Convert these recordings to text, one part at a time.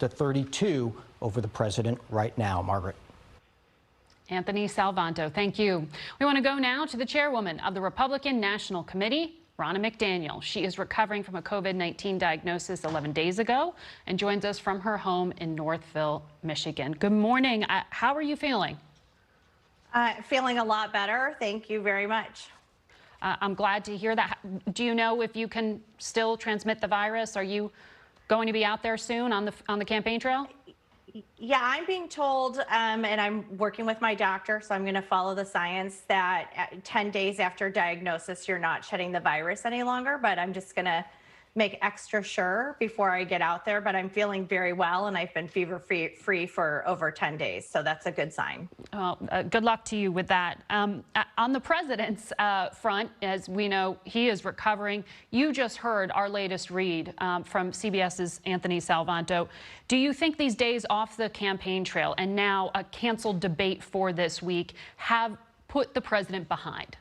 to 32 over the president right now. Margaret. Anthony Salvanto, thank you. We want to go now to the chairwoman of the Republican National Committee, Ronna McDaniel. She is recovering from a COVID-19 diagnosis 11 days ago and joins us from her home in Northville, Michigan. Good morning. How are you feeling? Feeling a lot better. Thank you very much. I'm glad to hear that. Do you know if you can still transmit the virus? Are you going to be out there soon on the campaign trail? Yeah, I'm being told, and I'm working with my doctor, so I'm going to follow the science that 10 days after diagnosis, you're not shedding the virus any longer, but I'm just going to make extra sure before I get out there. But I'm feeling very well, and I've been fever-free for over 10 days, so that's a good sign. Good luck to you with that. On the president's front, as we know, he is recovering. You just heard our latest read from CBS's Anthony Salvanto. Do you think these days off the campaign trail and now a canceled debate for this week have put the president behind?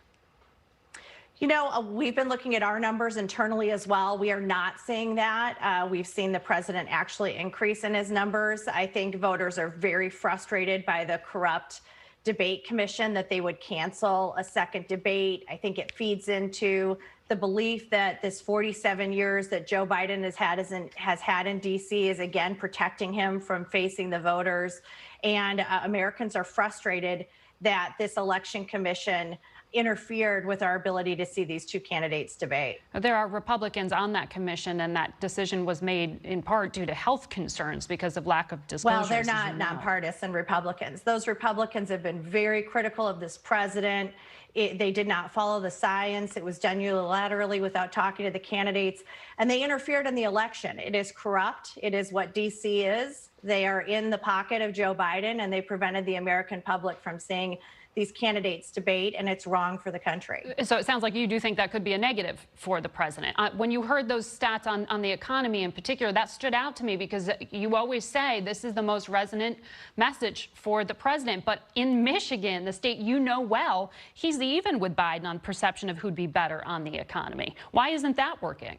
You know, we've been looking at our numbers internally as well. We are not seeing that. We've seen the president actually increase in his numbers. I think voters are very frustrated by the corrupt debate commission that they would cancel a second debate. I think it feeds into the belief that this 47 years that Joe Biden has had in D.C. is again protecting him from facing the voters. And Americans are frustrated that this election commission interfered with our ability to see these two candidates debate. There are Republicans on that commission, and that decision was made in part due to health concerns because of lack of disclosure. Well, they're not nonpartisan Republicans. Those Republicans have been very critical of this president. They did not follow the science. It was done unilaterally without talking to the candidates, and they interfered in the election. It is corrupt. It is what D.C. is. They are in the pocket of Joe Biden, and they prevented the American public from seeing these candidates debate, and it's wrong for the country. So it sounds like you do think that could be a negative for the president. When you heard those stats on the economy in particular, that stood out to me because you always say this is the most resonant message for the president. But in Michigan, the state you know well, he's even with Biden on perception of who'd be better on the economy. Why isn't that working?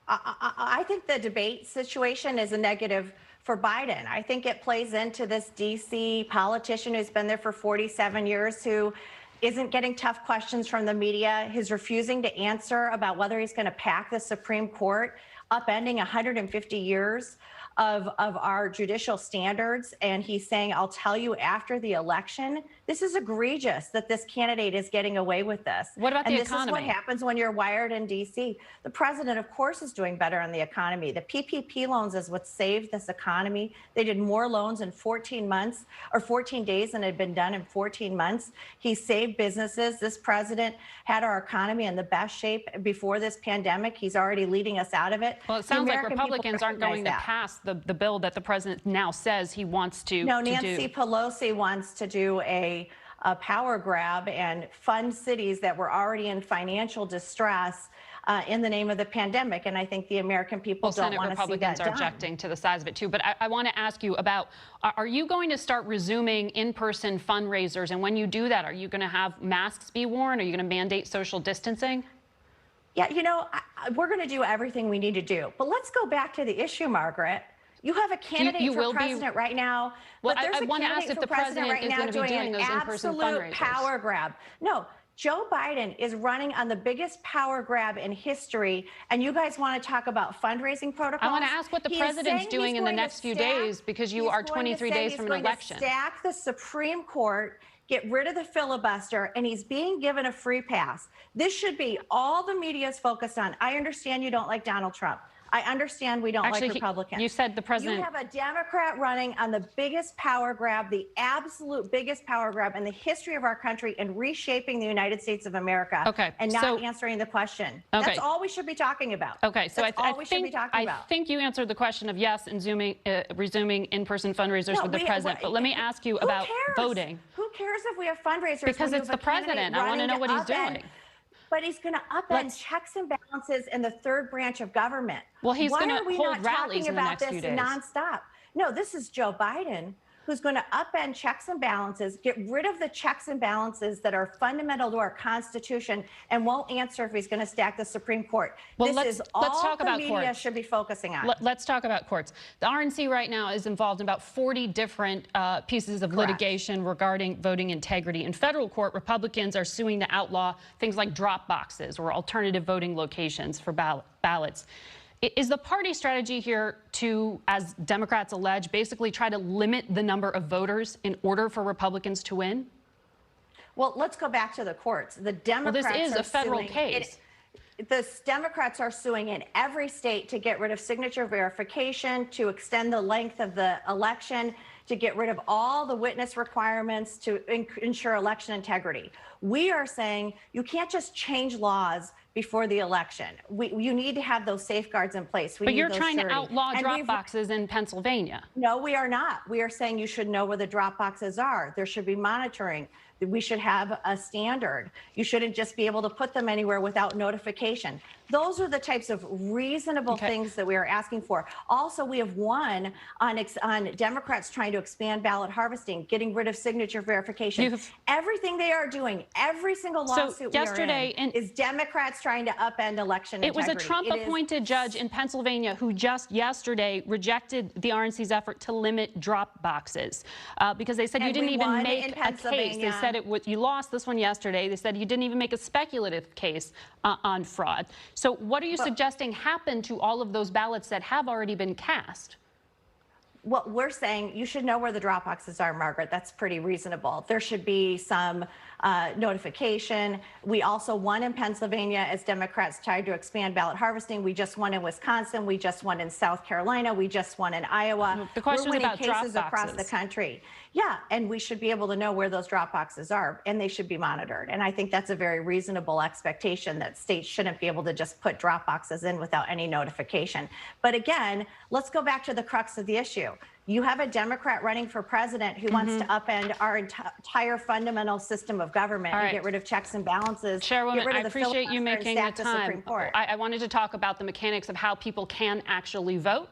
I think the debate situation is a negative for Biden. I think it plays into this D.C. politician who's been there for 47 years, who isn't getting tough questions from the media. He's refusing to answer about whether he's going to pack the Supreme Court, upending 150 years of our judicial standards. And he's saying, I'll tell you after the election. This is egregious that this candidate is getting away with this. What about the economy? And this is what happens when you're wired in D.C. The president, of course, is doing better on the economy. The PPP loans is what saved this economy. They did more loans in 14 months or 14 days than had been done in 14 months. He saved businesses. This president had our economy in the best shape before this pandemic. He's already leading us out of it. Well, it sounds like Republicans aren't going to pass the bill that the president now says he wants to No, Nancy Pelosi wants to do a power grab and fund cities that were already in financial distress in the name of the pandemic. And I think the American people don't want to see that done. Republicans are objecting to the size of it, too. But I want to ask you about, are you going to start resuming in-person fundraisers? And when you do that, are you going to have masks be worn? Are you going to mandate social distancing? Yeah, you know, we're going to do everything we need to do. But let's go back to the issue, Margaret. You have a candidate for president right now. Well, I want to ask if the president is going to be doing those in-person fundraisers. Power grab. No, Joe Biden is running on the biggest power grab in history, and you guys want to talk about fundraising protocols? I want to ask what the president's doing in the next few days, because you are 23 days from an election. He's going to stack the Supreme Court, get rid of the filibuster, and he's being given a free pass. This should be all the media is focused on. I understand you don't like Donald Trump. I understand we don't like Republicans. You said the president. You have a Democrat running on the biggest power grab, the absolute biggest power grab in the history of our country, and reshaping the United States of America. Okay. And not answering the question. Okay. That's all we should be talking about. Okay. So I think you answered the question of yes and resuming in-person fundraisers with the president. But let me ask you about voting. Who cares if we have fundraisers? Because it's the president. I want to know what he's doing. But he's going to upend checks and balances in the third branch of government. Well, he's going to hold rallies in the about next few days. Nonstop. No, this is Joe Biden, who's going to upend checks and balances, get rid of the checks and balances that are fundamental to our Constitution, and won't answer if he's going to stack the Supreme Court. Well, This is all let's talk the about media courts. should be focusing on. Let's talk about courts. The RNC right now is involved in about 40 different pieces of Correct. litigation regarding voting integrity. In federal court, Republicans are suing to outlaw things like drop boxes or alternative voting locations for ballots. Is the party strategy here to, as Democrats allege, basically try to limit the number of voters in order for Republicans to win? Well, let's go back to the courts. The Democrats Well, this is are a federal suing case. The Democrats are suing in every state to get rid of signature verification, to extend the length of the election, to get rid of all the witness requirements to ensure election integrity. We are saying you can't just change laws before the election. You need to have those safeguards in place. But you're trying to outlaw drop boxes in Pennsylvania. No, we are not. We are saying you should know where the drop boxes are. There should be monitoring. We should have a standard. You shouldn't just be able to put them anywhere without notification. Those are the types of reasonable things that we are asking for. Also, we have won on Democrats trying to expand ballot harvesting, getting rid of signature verification. Everything they are doing, every single lawsuit yesterday we are in, is Democrats trying to upend election integrity. It was a Trump-appointed judge in Pennsylvania who just yesterday rejected the RNC's effort to limit drop boxes because they said you didn't even make a case. They said you lost this one yesterday. They said you didn't even make a speculative case on fraud. So what are you suggesting happened to all of those ballots that have already been cast? What we're saying, you should know where the drop boxes are, Margaret. That's pretty reasonable. There should be some notification. We also won in Pennsylvania as Democrats tried to expand ballot harvesting. We just won in Wisconsin. We just won in South Carolina. We just won in Iowa. The question is about cases drop across boxes. the country. Yeah, and we should be able to know where those drop boxes are, and they should be monitored. And I think that's a very reasonable expectation that states shouldn't be able to just put drop boxes in without any notification. But again, let's go back to the crux of the issue. You have a Democrat running for president who wants to upend our entire fundamental system of government and get rid of checks and balances. Chairwoman, I appreciate you making the Supreme time. Court. I wanted to talk about the mechanics of how people can actually vote.